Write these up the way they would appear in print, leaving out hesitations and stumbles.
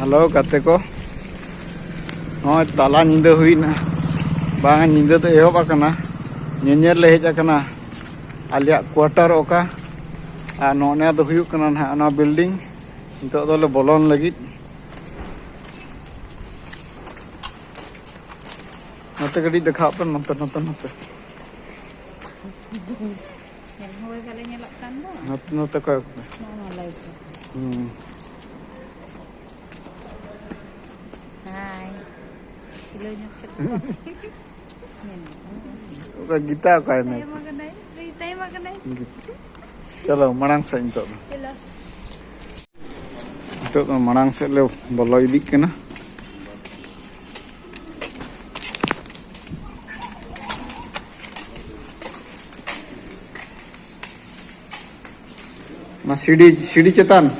Hello गाते को नॉय ताला निंदा हुईना बांग निंदा तो एहब आकना नेनेल ले हेज आकना आलिया क्वार्टर ओका आ नोने दो हुयुक कना ना ना बिल्डिंग नितो दोले बोलोन लगित नते गडी देखा पे नते नते नते नते नते को Oka gita ka na. Chalo manang sa into. Ito manang sa le bolo idi kana. Ma sidi chetan.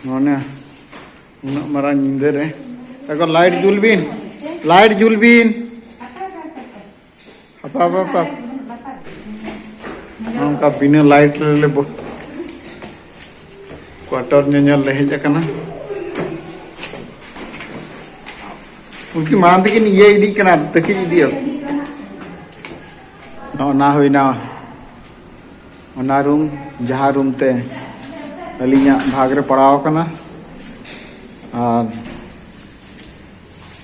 Mana nak marah nyindir Agar light julbin apa angka bina light le bo quarter nyanyal le heja kana unki maan dikin ye idi kana taki idi no na hoina ona room jaha room te अलिया भाग रे पड़ाव कना और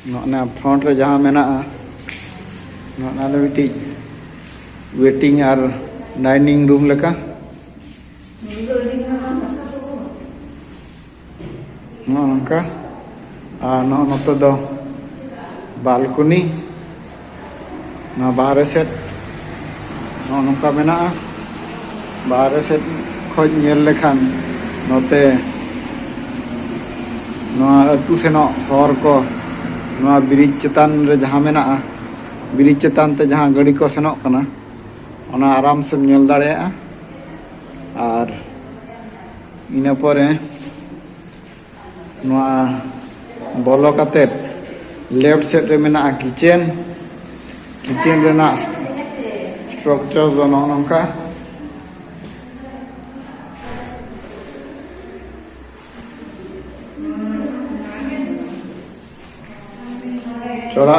नोना front रे जहां मेना नोना ले बिटी वेटिंग और डाइनिंग रूम लेका नोनका नो नतो दो बालकनी ना बाहर से नोनका मेना बाहर से खोज नेल लेखान नोते अतु सेनो हर को ब्रिज चेतान रे जहां मेना ब्रिज चेतान ते जहां गाड़ी को सेनो कना ओना आराम से नेल दाड़ेया और इना परे बोलो काते लेफ्ट साइड रे मेना किचन रे ना स्ट्रक्चर जो नोनका चौड़ा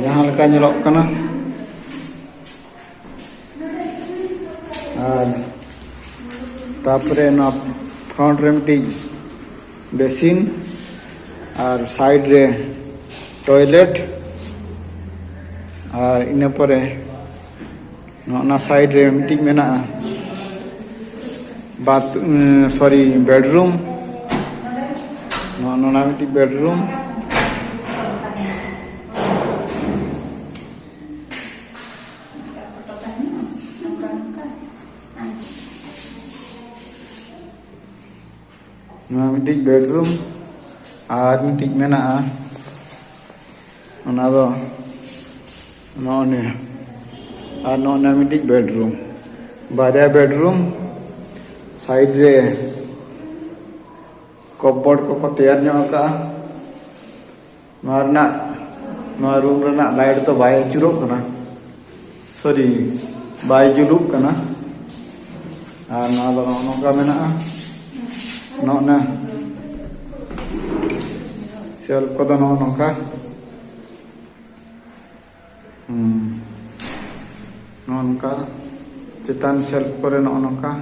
जहाँ लका ñelok kana और तापरे ना फ्रंट रे मिटी बेसिन और साइड रे टॉयलेट और इना परे ना साइड रे मिटी मेना बाथ सॉरी बेडरूम ना मिटी बेडरूम मिटिक बेडरूम और मिटिक मेना ओना दो नोने और नोना मिटिक बेडरूम बारिया बेडरूम साइड रे कपबोर्ड को तैयार का मारना रूम रना लाइट तो बाय चुरो कना सॉरी बाय जुलुक कना और ना दो नोका मेना नोना सेल्फ को दो नोका नोनका चेतान सेल्फ करे नोका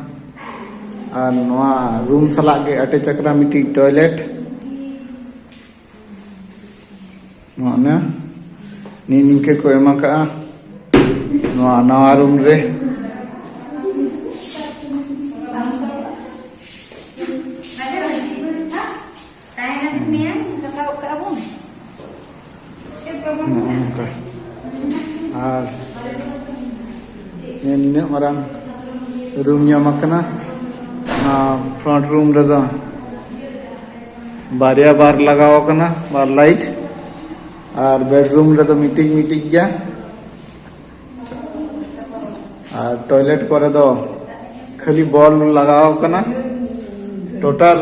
और नोआ रूम सला के अटैच करा मिटी टॉयलेट नोना नी निके को एमा का नोआ नवा रूम रे और ini orang roomnya makna front room reda बारिया बार लगाओ कना बार लाइट और बेडरूम रeda मीटिंग गया और टॉयलेट करे दो खाली बॉल लगाओ कना टोटल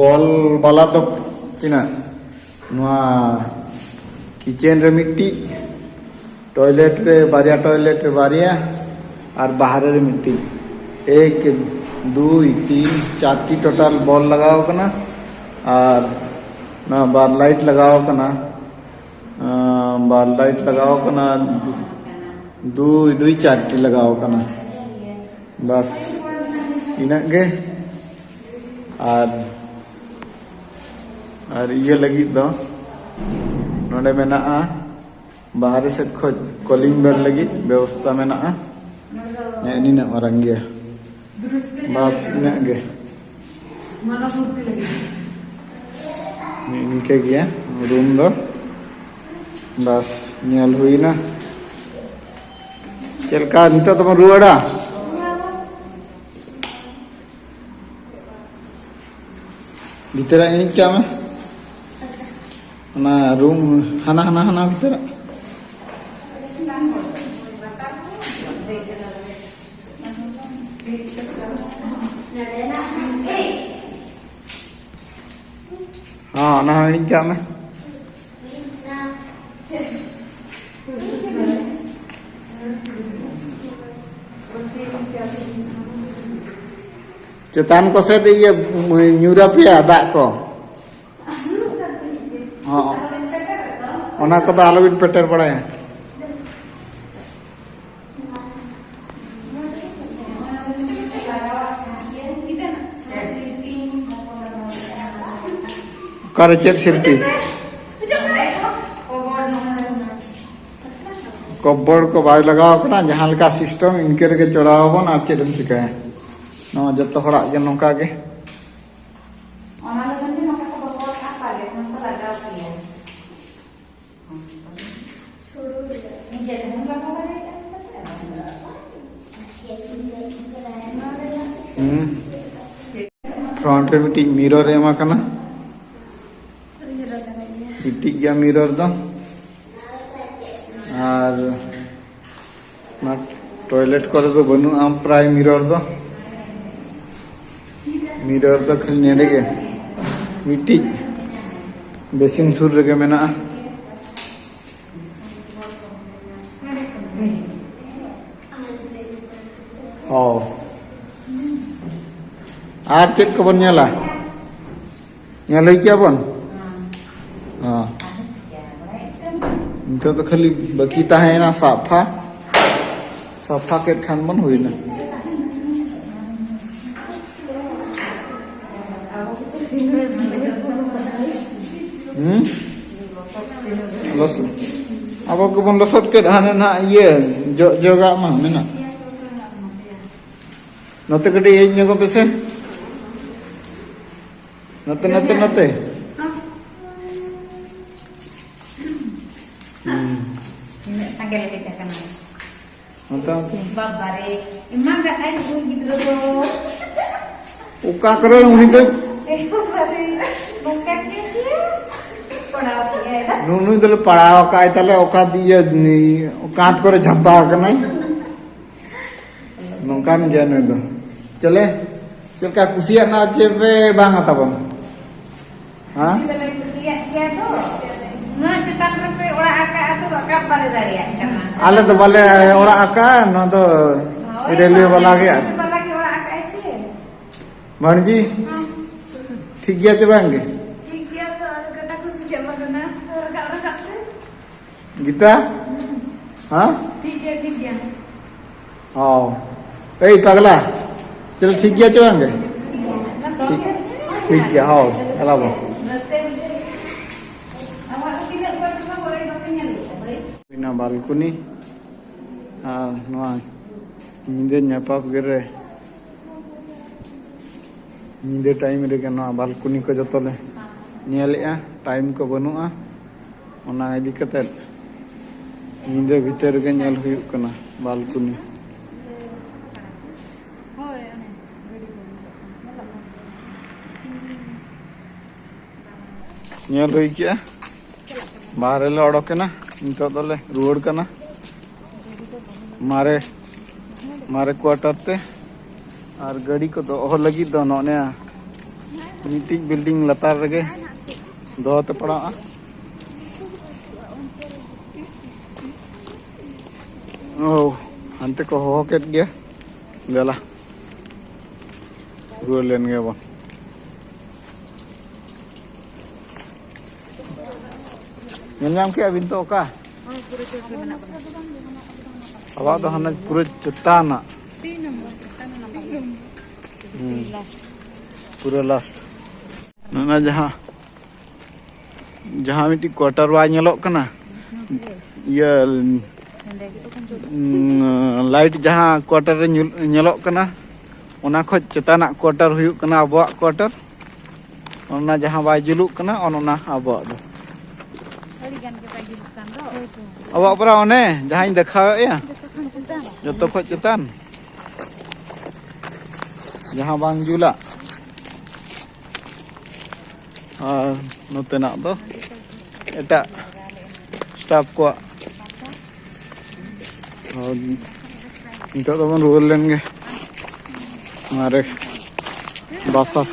बॉल वाला तो किना किचन रे मिट्टी टॉयलेट रे बारिया टॉयलेट रे बारिया और बाहर रे मिट्टी 1 2 3 4 टोटल बॉल लगाओ कना और ना बार लाइट लगाओ कना दो 4 लगाओ कना बस इना गे और ये लगी दो नोडे मेना बाहर से खोज कॉलिंग बेल लगी व्यवस्था मेना इना मारंग गया बस इना गे इनके गया रूम दो बस नेल हुईना चलका नितो तम रुआड़ा भीतर एनी क्या में ना रूम हाना भीतर हाँ ना एनी क्या में चेतान को से ये न्यूरा पिया दाग को हाँ ओना को तो आलो बिन पेटर पड़ा है करचेर शिल्पी कबड़ को बाय लगाओ कना जहां लका सिस्टम इनके रे चढ़ाओ बन आ चेदम चिकाय नो जतो हड़ा गे नोका गे ओना लगन नि नोका को बबड़ का पाले नोका लगाओ किया छोड़ो निजे हम लगा फ्रंट रे मिटी मिरर एमा कना मिटी गया मिरर दो और ना टॉयलेट करे तो बनु आम प्राय मिरर दो खाली नेड़े गे मिट्टी बेसिन सुर रे मेना और चेक को बन नेला नेल क्या बन हाँ तो खाली बाकी ना साफा के खान बन हुई ना अब को बन लसट के हाने ना ये जोगा मा मेना नते कटी एज nego पेसे नते Sanggel kita kan. Mantap. Babare, emang gak kayak gue gitu loh. Uka keren uni tuh. Babare, bokapnya dia. Padaw ya. Nunu itu padaw ka itale oka dia ni काट करे झप्पा के नहीं नौका में जाने दो चले चल का कुसिया ना चेपे बांगा तब हाँ आले तो वाले ओड़ा आका न तो रेलवे वाला गया भणजी ठीक गया चबांगे गीता हाँ ठीक है हाँ ए पगला चल ठीक गया चबांगे ठीक है हाँ चला बो बिना बालकनी नींदे नापाप गे नींदे टाइम रे बालकनी को जो ले टाइम को बनुआ ओना इदी कते नींदे भीतर के नेल हुयुक कना बालकनी नेल हुई क्या बाहर ले ओडोकेना नितो दले रुवाड़ कना मारे क्वार्टर ते और गाड़ी को तो ओह लगी दो नोने मीटिंग बिल्डिंग लतार रगे दो ते पड़ा Oh, hantu ko hoket gya. Dala. Rulen gya bon. Nyam ke abin to ka. Awak to hana pura cetana. Pura last. Nana जहाँ मिट्टी क्वार्टर वा nyelok kana ya लाइट जहाँ क्वार्टर रे nyelok kana ona khoj cetana quarter huyuk kana abuak quarter ona जहाँ bai juluk kana ona abuak do awak pura one जहाँ इन देखा ya joto khoj cetan जहाँ bang julak note nak tu eta staff ko untuk teman rulen ke mare basa